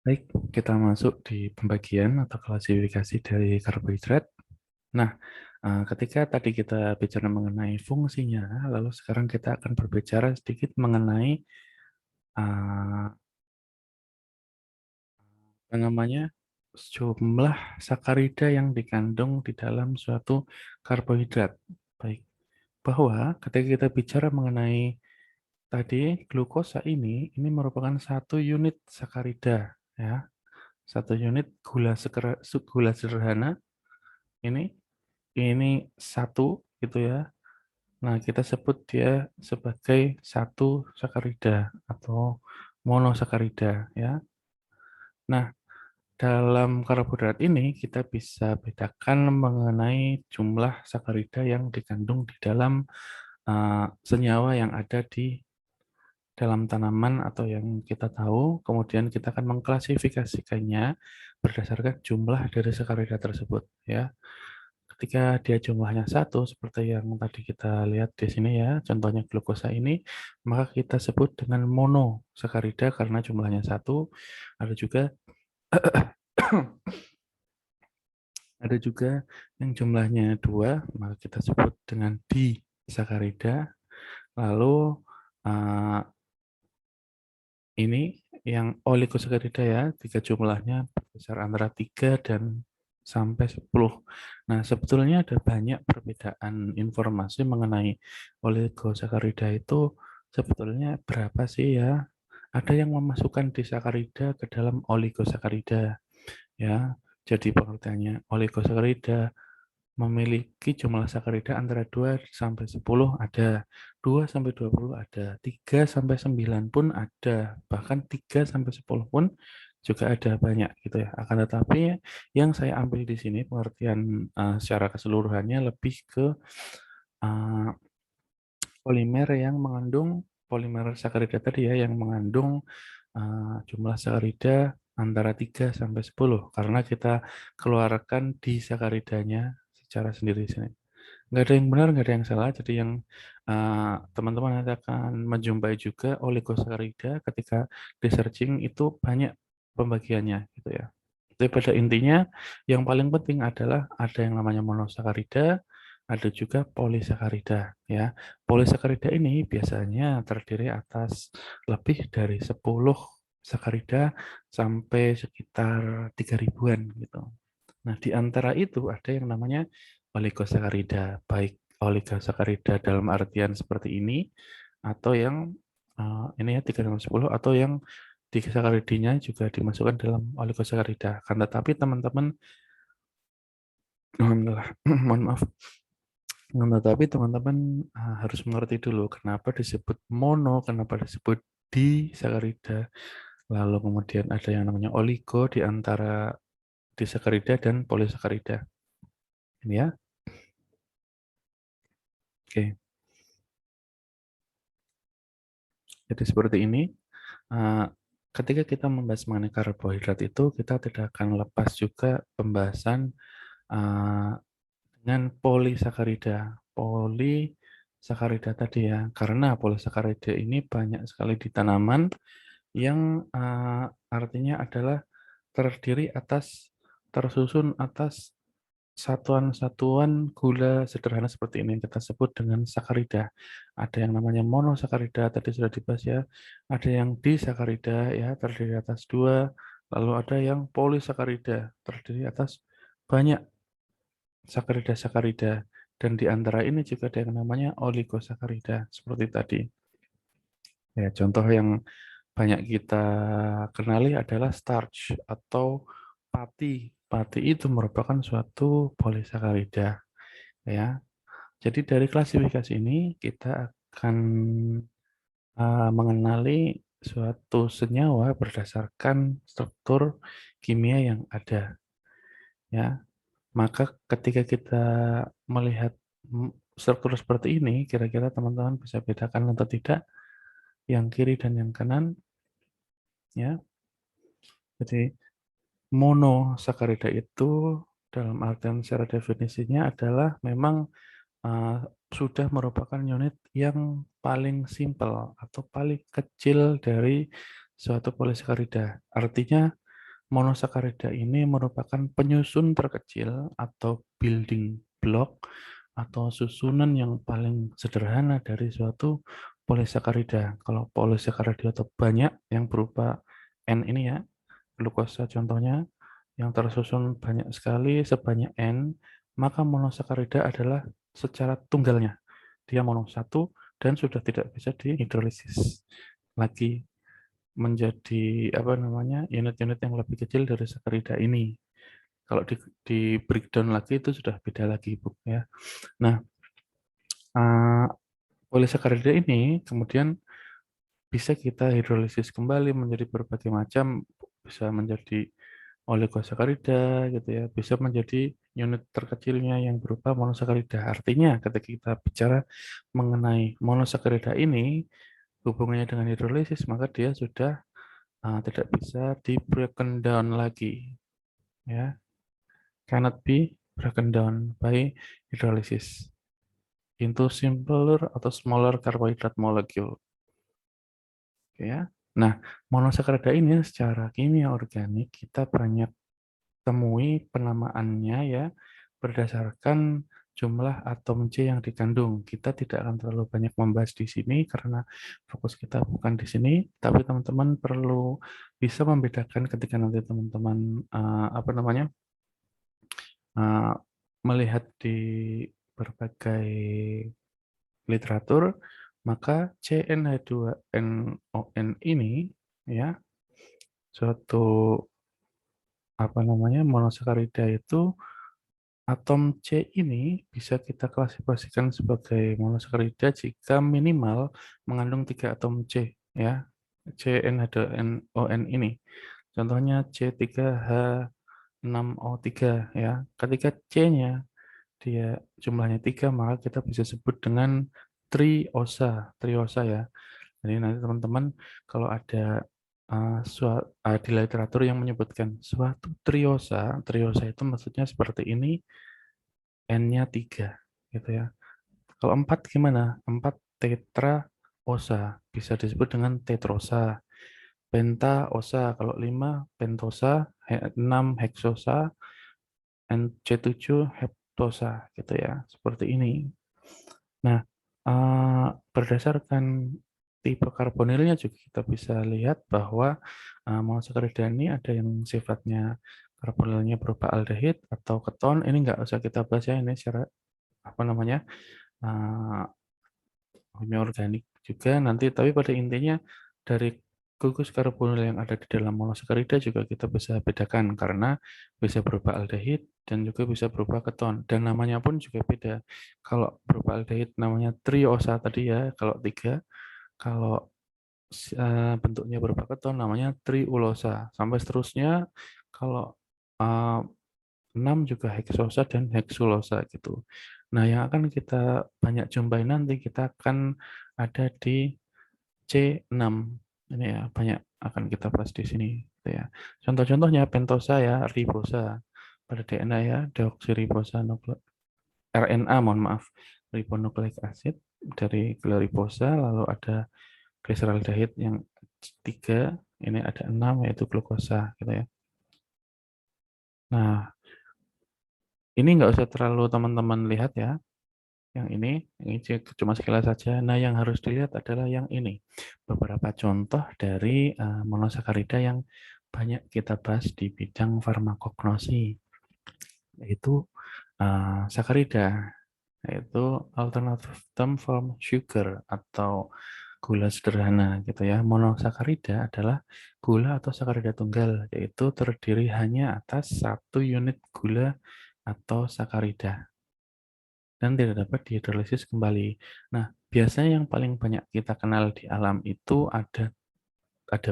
Baik, kita masuk di pembagian atau klasifikasi dari karbohidrat. Nah, ketika tadi kita bicara mengenai fungsinya, lalu sekarang kita akan berbicara sedikit mengenai uh, apa namanya jumlah sakarida yang dikandung di dalam suatu karbohidrat. Baik, bahwa ketika kita bicara mengenai tadi glukosa ini merupakan satu unit sakarida, ya, satu unit gula sederhana. Ini satu gitu ya. Nah, kita sebut dia sebagai satu sakarida atau monosakarida ya. Nah, dalam karbohidrat ini kita bisa bedakan mengenai jumlah sakarida yang dikandung di dalam senyawa yang ada di dalam tanaman atau yang kita tahu, kemudian kita akan mengklasifikasikannya berdasarkan jumlah dari sakarida tersebut ya. Ketika dia jumlahnya satu, seperti yang tadi kita lihat di sini ya, contohnya glukosa ini, maka kita sebut dengan monosakarida karena jumlahnya satu. Ada juga ada juga yang jumlahnya dua, maka kita sebut dengan disakarida. Lalu ini yang oligosakarida ya, tiga jumlahnya besar antara 3 dan sampai 10. Nah, sebetulnya ada banyak perbedaan informasi mengenai oligosakarida itu sebetulnya berapa sih ya? Ada yang memasukkan disakarida ke dalam oligosakarida ya. Jadi pengertiannya oligosakarida memiliki jumlah sakarida antara 2 sampai 10 ada, 2 sampai 20 ada, 3 sampai 9 pun ada, bahkan 3 sampai 10 pun juga ada banyak gitu ya. Akan tetapi yang saya ambil di sini pengertian secara keseluruhannya lebih ke uh, polimer yang mengandung polimer sakarida tadi ya yang mengandung jumlah sakarida antara 3 sampai 10 karena kita keluarkan di sakaridanya secara sendiri sini. Nggak ada yang benar, nggak ada yang salah. Jadi yang teman-teman nanti akan menjumpai juga oligosakarida ketika di searching itu banyak pembagiannya gitu ya. Tapi pada intinya yang paling penting adalah ada yang namanya monosakarida, ada juga polisakarida ya. Polisakarida ini biasanya terdiri atas lebih dari 10 sakarida sampai sekitar 3.000-an gitu. Nah, di antara itu ada yang namanya oligosakarida, baik oligosakarida dalam artian seperti ini, atau yang ini ya 310 atau yang disakaridinya juga dimasukkan dalam oligosakarida. Kan tetapi teman-teman, alhamdulillah, mohon maaf, tetapi teman-teman harus mengerti dulu kenapa disebut mono, kenapa disebut disakarida, lalu kemudian ada yang namanya oligo di antara disakarida dan polisakarida. Ini ya, oke. Jadi seperti ini. Uh, Ketika kita membahas mengenai karbohidrat itu, kita tidak akan lepas juga pembahasan dengan polisakarida. Polisakarida tadi ya, karena polisakarida ini banyak sekali di tanaman yang artinya adalah terdiri atas, tersusun atas satuan-satuan gula sederhana seperti ini yang kita sebut dengan sakarida. Ada yang namanya monosakarida, tadi sudah dibahas ya. Ada yang disakarida ya, terdiri atas dua. Lalu ada yang polisakarida, terdiri atas banyak sakarida-sakarida. Dan di antara ini juga ada yang namanya oligosakarida, seperti tadi. Ya, contoh yang banyak kita kenali adalah starch atau pati. Pati itu merupakan suatu polisakarida. Ya, jadi dari klasifikasi ini kita akan mengenali suatu senyawa berdasarkan struktur kimia yang ada. Ya, maka ketika kita melihat struktur seperti ini, kira-kira teman-teman bisa bedakan atau tidak yang kiri dan yang kanan. Ya, jadi monosakarida itu dalam artian secara definisinya adalah memang uh, sudah merupakan unit yang paling simpel atau paling kecil dari suatu polisakarida. Artinya Monosakarida ini merupakan penyusun terkecil atau building block atau susunan yang paling sederhana dari suatu polisakarida. Kalau polisakarida itu banyak yang berupa N ini ya, glukosa contohnya, yang tersusun banyak sekali sebanyak N, maka monosakarida adalah secara tunggalnya. Dia mono satu dan sudah tidak bisa dihidrolisis lagi menjadi apa namanya unit-unit yang lebih kecil dari sakarida ini. Kalau di breakdown lagi itu sudah beda lagi Bu ya. Nah, uh, polisakarida ini kemudian bisa kita hidrolisis kembali menjadi berbagai macam, bisa menjadi oligosakarida gitu ya, bisa menjadi unit terkecilnya yang berupa monosakarida. Artinya ketika kita bicara mengenai monosakarida ini hubungannya dengan hidrolisis, maka dia sudah tidak bisa di broken down lagi ya, cannot be broken down by hydrolysis into simpler atau smaller carbohydrate molecule. Oke ya. Nah, monosakarida ini secara kimia organik kita banyak temui penamaannya ya berdasarkan jumlah atom C yang dikandung. Kita tidak akan terlalu banyak membahas di sini karena fokus kita bukan di sini, tapi teman-teman perlu bisa membedakan ketika nanti teman-teman apa namanya uh, melihat di berbagai literatur, maka CnH2nON ini ya suatu apa namanya monosakarida itu atom C ini bisa kita klasifikasikan sebagai monosakarida jika minimal mengandung 3 atom C ya. CnH2nON ini. Contohnya C3H6O3 ya. Ketika C-nya dia jumlahnya 3 maka kita bisa sebut dengan triosa ya. Jadi nanti teman-teman kalau ada di literatur yang menyebutkan suatu triosa, triosa itu maksudnya seperti ini, N-nya 3 gitu ya. Kalau 4 gimana? 4 tetraosa, bisa disebut dengan tetrosa. Pentaosa, kalau 5 pentosa, 6 heksosa, C7 heptosa gitu ya. Seperti ini. Nah, berdasarkan tipe karbonilnya juga kita bisa lihat bahwa monosakarida ini ada yang sifatnya karbonilnya berupa aldehid atau keton. Ini nggak usah kita bahas ya, ini secara apa namanya uh, kimia organik juga nanti. Tapi pada intinya dari gugus karbonil yang ada di dalam monosakarida juga kita bisa bedakan karena bisa berupa aldehid dan juga bisa berupa keton dan namanya pun juga beda. Kalau berupa aldehid namanya triosa tadi ya, kalau 3, kalau bentuknya berupa keton namanya triulosa sampai seterusnya. Kalau uh, 6 juga heksosa dan heksulosa gitu. Nah, yang akan kita banyak jumpai nanti kita akan ada di C6. Ini ya, banyak akan kita bahas di sini gitu ya. Contoh-contohnya pentosa ya, ribosa pada DNA ya, deoksiribosa RNA, mohon maaf, ribonucleic acid dari glaribosa, lalu ada glyceraldehid yang 3, ini ada 6 yaitu glukosa gitu ya. Nah, ini nggak usah terlalu teman-teman lihat ya. Yang ini cuma sekilas saja. Nah, yang harus dilihat adalah yang ini. Beberapa contoh dari monosakarida yang banyak kita bahas di bidang farmakognosi, yaitu sakarida, yaitu alternative term from sugar atau gula sederhana gitu ya. Monosakarida adalah gula atau sakarida tunggal, yaitu terdiri hanya atas satu unit gula atau sakarida dan tidak dapat dihidrolisis kembali. Nah, biasanya yang paling banyak kita kenal di alam itu ada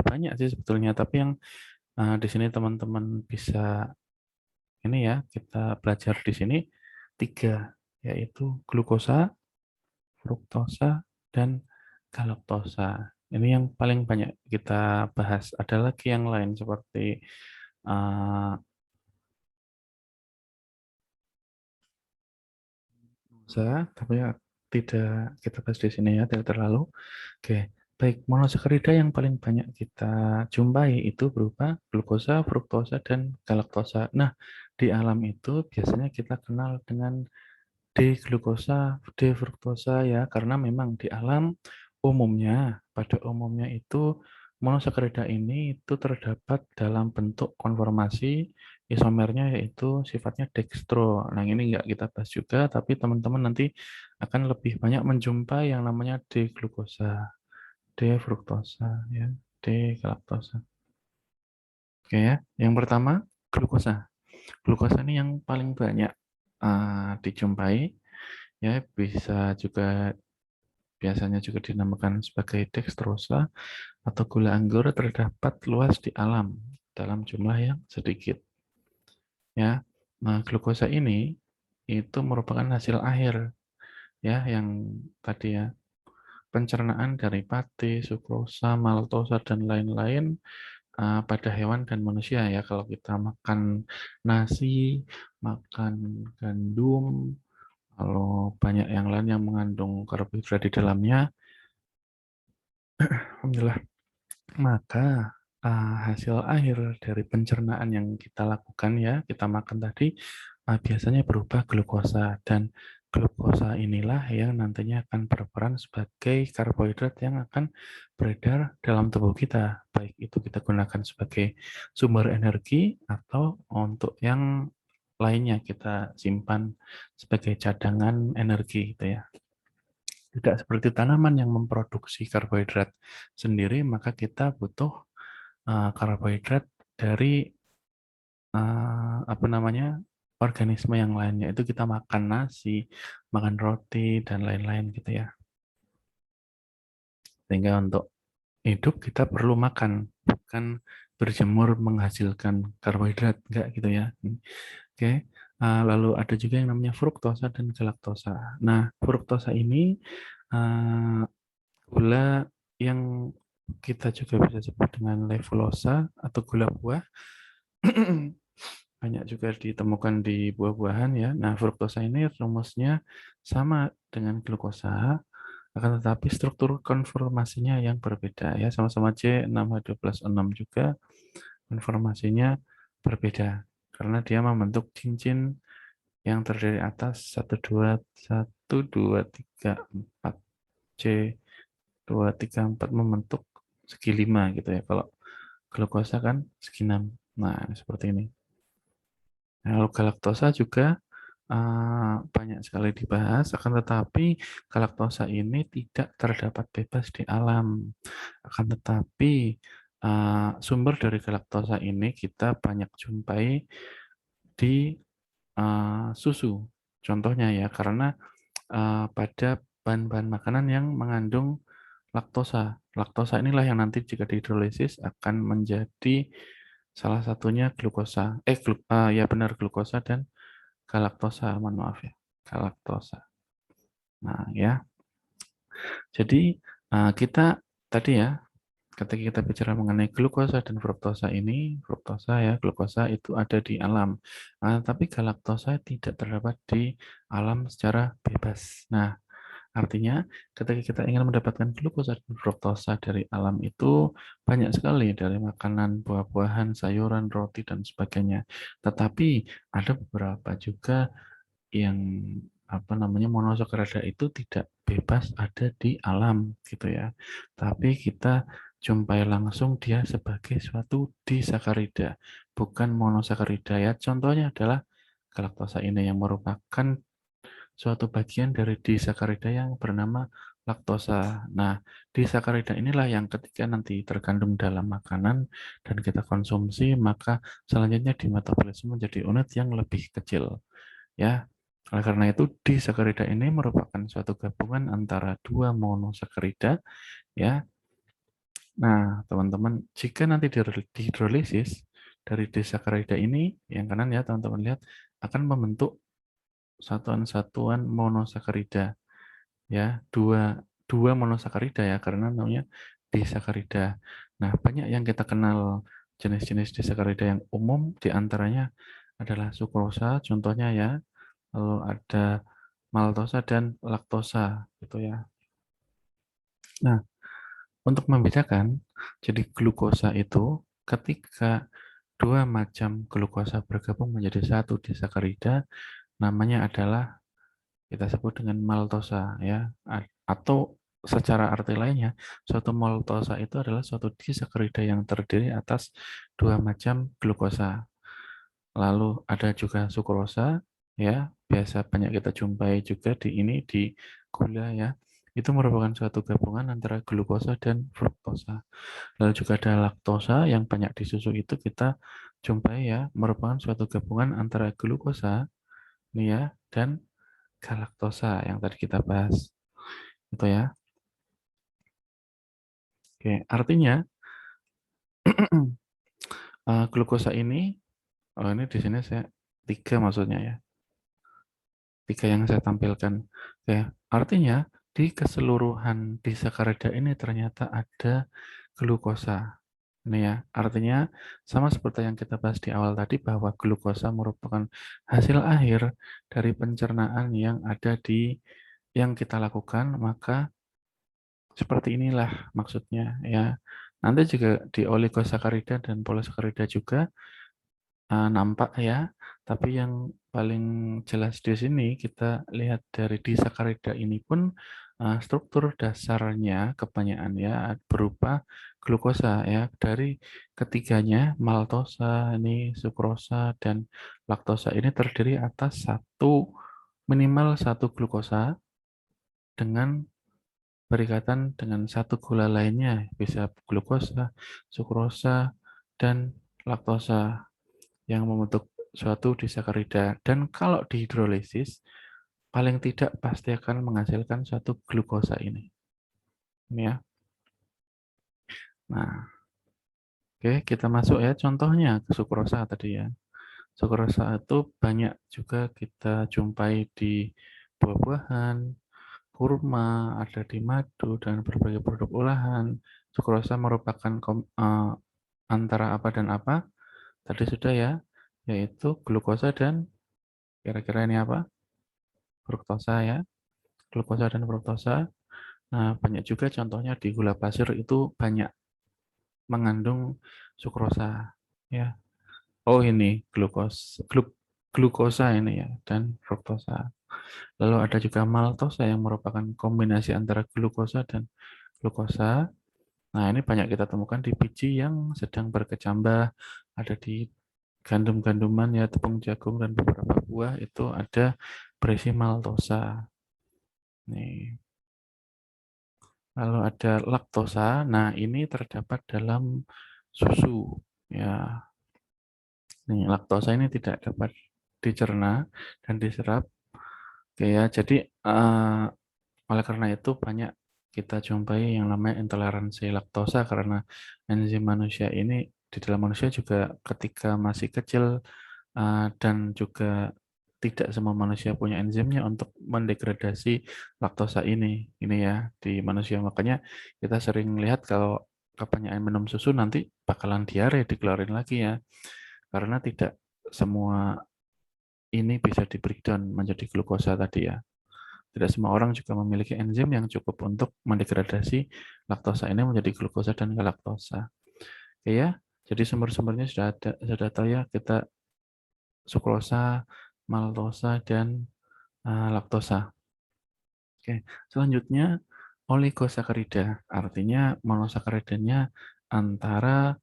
banyak sih sebetulnya, tapi yang di sini teman-teman bisa ini ya kita belajar di sini 3, yaitu glukosa, fruktosa, dan galaktosa. Ini yang paling banyak kita bahas. Ada lagi yang lain seperti uh, tapi ya tidak kita bahas di sini ya, tidak terlalu. Oke, Baik, monosakarida yang paling banyak kita jumpai itu berupa glukosa, fruktosa, dan galaktosa. Nah, di alam itu biasanya kita kenal dengan D-glukosa, D-fruktosa ya, karena memang di alam pada umumnya itu monosakarida ini itu terdapat dalam bentuk konformasi isomernya yaitu sifatnya dextro. Nah, ini nggak kita bahas juga, tapi teman-teman nanti akan lebih banyak menjumpai yang namanya D-glukosa. D-fruktosa ya, D-galaktosa. Oke ya, yang pertama glukosa. Glukosa ini yang paling banyak dijumpai ya, biasanya juga dinamakan sebagai dextrosa atau gula anggur terdapat luas di alam dalam jumlah yang sedikit ya. Nah, glukosa ini itu merupakan hasil akhir ya yang tadi ya, pencernaan dari pati, sukrosa, maltosa dan lain-lain pada hewan dan manusia ya. Kalau kita makan nasi, makan gandum, kalau banyak yang lain yang mengandung karbohidrat di dalamnya, alhamdulillah, maka hasil akhir dari pencernaan yang kita lakukan ya, kita makan tadi biasanya berubah glukosa, dan glukosa inilah yang nantinya akan berperan sebagai karbohidrat yang akan beredar dalam tubuh kita, baik itu kita gunakan sebagai sumber energi atau untuk yang lainnya kita simpan sebagai cadangan energi gitu ya. Tidak seperti tanaman yang memproduksi karbohidrat sendiri, maka kita butuh karbohidrat dari apa namanya, organisme yang lainnya. Itu kita makan nasi, makan roti dan lain-lain gitu ya. Sehingga untuk hidup kita perlu makan, bukan berjemur menghasilkan karbohidrat, enggak gitu ya. Oke. Lalu ada juga yang namanya fruktosa dan galaktosa. Nah, fruktosa ini gula yang kita juga bisa sebut dengan levulosa atau gula buah. Banyak juga ditemukan di buah-buahan ya. Nah, fruktosa ini rumusnya sama dengan glukosa, akan tetapi struktur konformasinya yang berbeda ya. Sama-sama C6H12O6 juga konformasinya berbeda karena dia membentuk cincin yang terdiri atas 1, 2, 1, 2, 3, 4 C2, 3, 4 membentuk segi 5 gitu ya. Kalau glukosa kan segi 6. Nah, seperti ini. Nah, lalu galaktosa juga banyak sekali dibahas, akan tetapi galaktosa ini tidak terdapat bebas di alam. Akan tetapi sumber dari galaktosa ini kita banyak jumpai di susu. Contohnya ya, karena pada bahan-bahan makanan yang mengandung laktosa. Laktosa inilah yang nanti jika dihidrolisis akan menjadi salah satunya glukosa. Ya benar, glukosa dan galaktosa, mohon maaf ya. Galaktosa. Nah, ya. Jadi kita tadi ya, ketika kita bicara mengenai glukosa dan fruktosa ini, fruktosa ya, glukosa itu ada di alam. Tapi galaktosa tidak terdapat di alam secara bebas. Nah, artinya ketika kita ingin mendapatkan glukosa dan fruktosa dari alam itu banyak sekali dari makanan, buah-buahan, sayuran, roti, dan sebagainya. Tetapi ada beberapa juga yang apa namanya, monosakarida itu tidak bebas ada di alam gitu ya. Tapi kita jumpai langsung dia sebagai suatu disakarida, bukan monosakarida ya. Contohnya adalah galaktosa ini yang merupakan suatu bagian dari disakarida yang bernama laktosa. Nah, disakarida inilah yang ketika nanti terkandung dalam makanan dan kita konsumsi, maka selanjutnya dimetabolisme menjadi unit yang lebih kecil. Ya, oleh karena itu disakarida ini merupakan suatu gabungan antara dua monosakarida. Ya, nah teman-teman, jika nanti dihidrolisis dari disakarida ini, yang kanan ya teman-teman lihat, akan membentuk satuan-satuan monosakarida ya, dua monosakarida ya, karena namanya disakarida. Nah, banyak yang kita kenal jenis-jenis disakarida yang umum, diantaranya adalah sukrosa contohnya ya, lalu ada maltosa dan laktosa gitu ya. Nah, Untuk membedakan, jadi glukosa itu ketika dua macam glukosa bergabung menjadi satu disakarida, namanya adalah kita sebut dengan maltosa ya. Atau secara arti lainnya, suatu maltosa itu adalah suatu disakarida yang terdiri atas dua macam glukosa. Lalu ada juga sukrosa ya, biasa banyak kita jumpai juga di gula ya. Itu merupakan suatu gabungan antara glukosa dan fruktosa. Lalu juga ada laktosa yang banyak di susu itu kita jumpai ya, merupakan suatu gabungan antara glukosa nih ya dan galaktosa yang tadi kita bahas. Itu ya. Oke, artinya glukosa ini, oh ini di sini saya tiga maksudnya ya. Tiga yang saya tampilkan. Oke, artinya di keseluruhan disakarida ini ternyata ada glukosa. Ini ya, artinya sama seperti yang kita bahas di awal tadi bahwa glukosa merupakan hasil akhir dari pencernaan yang ada di yang kita lakukan, maka seperti inilah maksudnya ya. Nanti juga di oligosakarida dan polisakarida juga nampak ya, tapi yang paling jelas di sini kita lihat dari disakarida ini pun struktur dasarnya kebanyakan ya berupa glukosa ya. Dari ketiganya maltosa, ini sukrosa dan laktosa ini terdiri atas minimal satu glukosa dengan berikatan dengan satu gula lainnya, bisa glukosa, sukrosa, dan laktosa yang membentuk suatu disakarida. Dan kalau dihidrolisis, paling tidak pasti akan menghasilkan suatu glukosa ini. Ini ya. Nah, oke, kita masuk ya contohnya ke sukrosa tadi ya. Sukrosa itu banyak juga kita jumpai di buah-buahan, kurma, ada di madu, dan berbagai produk olahan. Sukrosa merupakan antara apa dan apa? Tadi sudah ya, yaitu glukosa dan kira-kira ini apa? Fruktosa ya, glukosa dan fruktosa. Nah, banyak juga contohnya di gula pasir itu banyak mengandung sukrosa ya. Oh, ini glukosa ini ya dan fruktosa. Lalu ada juga maltosa yang merupakan kombinasi antara glukosa dan glukosa. Nah, ini banyak kita temukan di biji yang sedang berkecambah, ada di gandum-ganduman ya, tepung jagung dan beberapa buah itu ada berisi maltosa. Nih. Lalu ada laktosa. Nah, ini terdapat dalam susu ya. Nih, laktosa ini tidak dapat dicerna dan diserap. Oke ya, jadi oleh karena itu banyak kita jumpai yang namanya intoleransi laktosa karena enzim manusia ini di dalam manusia juga ketika masih kecil dan juga tidak semua manusia punya enzimnya untuk mendegradasi laktosa ini ya di manusia. Makanya kita sering lihat kalau kebanyakan minum susu nanti bakalan diare dikeluarin lagi ya. Karena tidak semua ini bisa di breakdown menjadi glukosa tadi ya. Tidak semua orang juga memiliki enzim yang cukup untuk mendegradasi laktosa ini menjadi glukosa dan galaktosa. Oke ya, jadi sumber-sumbernya sudah ada, sudah tahu ya kita sukrosa, maltosa dan laktosa. Oke, selanjutnya oligosakarida, artinya monosakaridanya antara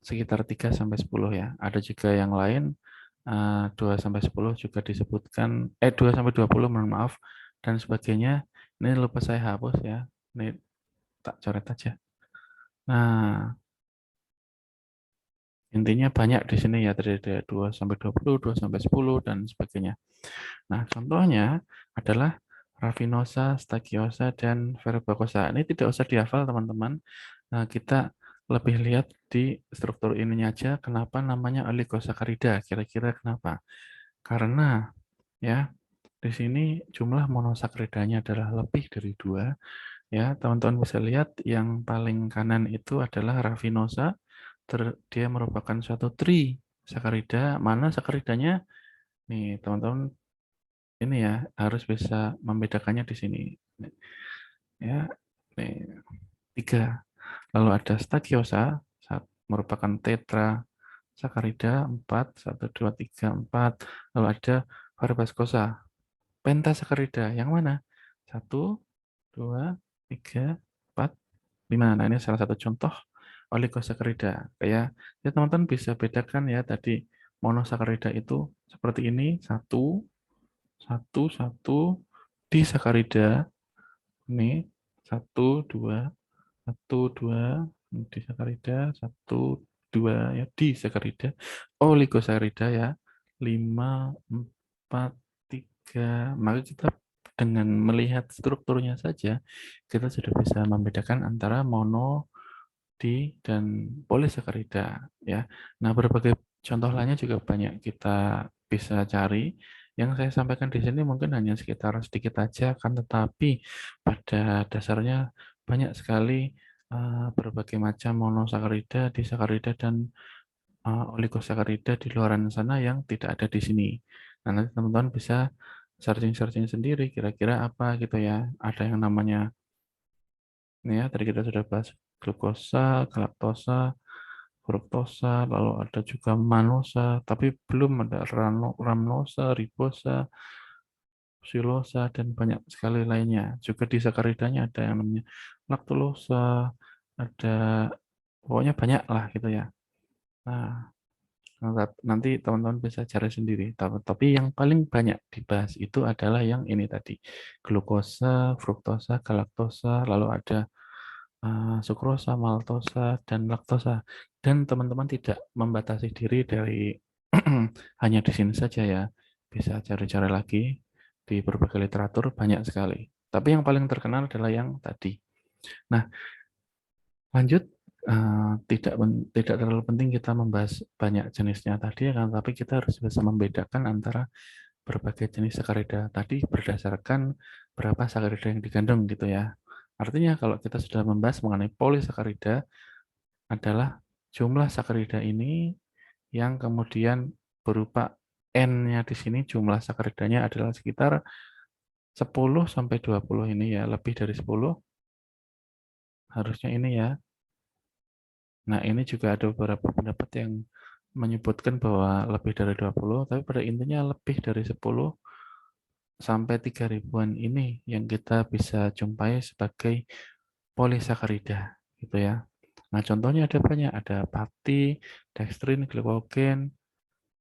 sekitar 3 sampai 10 ya. Ada juga yang lain 2 sampai 10 juga disebutkan 2 sampai 20 mohon maaf dan sebagainya. Ini lupa saya hapus ya. Ini tak coret aja. Nah, intinya banyak di sini ya dari 2 sampai 20, 2 sampai 10 dan sebagainya. Nah, contohnya adalah Ravinosa, Stachiosa, dan Verrucosa. Ini tidak usah dihafal teman-teman. Nah, kita lebih lihat di struktur ininya aja. Kenapa namanya oligosakarida? Kira-kira kenapa? Karena ya di sini jumlah monosakridanya adalah lebih dari 2. Ya, teman-teman bisa lihat yang paling kanan itu adalah Ravinosa. Dia merupakan suatu trisakarida. Mana sakaridanya? Nih, teman-teman ini ya harus bisa membedakannya di sini. Ya, nih. 3. Lalu ada stagiosa, merupakan tetra sakarida 4, 1, 2, 3, 4. Lalu ada varibascosa, pentasakarida. Yang mana? 1, 2, 3, 4, 5. Nah, ini salah satu contoh oligosakarida. Kayak ya teman-teman bisa bedakan ya tadi monosakarida itu seperti ini, satu, satu, satu, disakarida ini satu, dua, satu, dua, disakarida, satu, dua, ya, disakarida, oligosakarida ya, 5, 4, 3. Maka kita dengan melihat strukturnya saja, kita sudah bisa membedakan antara mono, di, dan polisakarida. Ya. Nah, berbagai contoh lainnya juga banyak kita bisa cari. Yang saya sampaikan di sini mungkin hanya sekitar sedikit aja, kan, tetapi pada dasarnya banyak sekali berbagai macam monosakarida, disakarida, dan oligosakarida di luaran sana yang tidak ada di sini. Nah, nanti teman-teman bisa searching-searching sendiri, kira-kira apa gitu ya. Ada yang namanya, ini ya, tadi kita sudah bahas glukosa, galaktosa, fruktosa, lalu ada juga manosa, tapi belum ada ramnosa, ribosa, silosa, dan banyak sekali lainnya. Juga di sakaridanya ada yang namanya laktulosa, ada pokoknya banyak lah gitu ya. Nah, nanti teman-teman bisa cari sendiri. Tapi yang paling banyak dibahas itu adalah yang ini tadi, glukosa, fruktosa, galaktosa, lalu ada sukrosa, maltosa, dan laktosa. Dan teman-teman tidak membatasi diri dari hanya di sini saja ya. Bisa cari-cari lagi di berbagai literatur, banyak sekali. Tapi yang paling terkenal adalah yang tadi. Nah, lanjut. Tidak terlalu penting kita membahas banyak jenisnya tadi, kan, tapi kita harus bisa membedakan antara berbagai jenis sakarida tadi berdasarkan berapa sakarida yang digandung gitu ya. Artinya kalau kita sudah membahas mengenai polisakarida adalah jumlah sakarida ini yang kemudian berupa N-nya di sini, jumlah sakaridanya adalah sekitar 10 sampai 20 ini ya, lebih dari 10 harusnya ini ya. Nah, ini juga ada beberapa pendapat yang menyebutkan bahwa lebih dari 20, tapi pada intinya lebih dari 10 sampai 3 ribuan ini yang kita bisa jumpai sebagai polisakarida gitu ya. Nah, contohnya ada banyak, ada pati, dextrin, glikogen,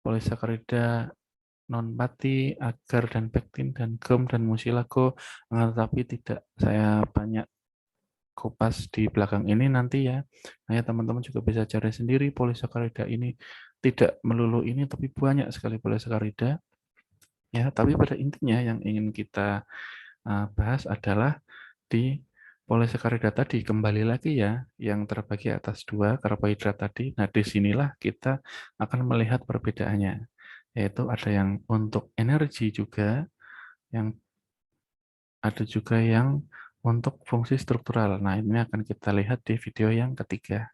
polisakarida non-pati, agar dan pektin dan gum dan musilago. Nah, tetapi tidak saya banyak kupas di belakang ini nanti ya. Nah, ya teman-teman juga bisa cari sendiri polisakarida ini, tidak melulu ini tapi banyak sekali polisakarida ya. Tapi pada intinya yang ingin kita bahas adalah di polisakarida tadi, kembali lagi ya, yang terbagi atas 2 karbohidrat tadi. Nah, disinilah kita akan melihat perbedaannya, yaitu ada yang untuk energi juga, yang ada juga yang untuk fungsi struktural. Nah, ini akan kita lihat di video yang ketiga.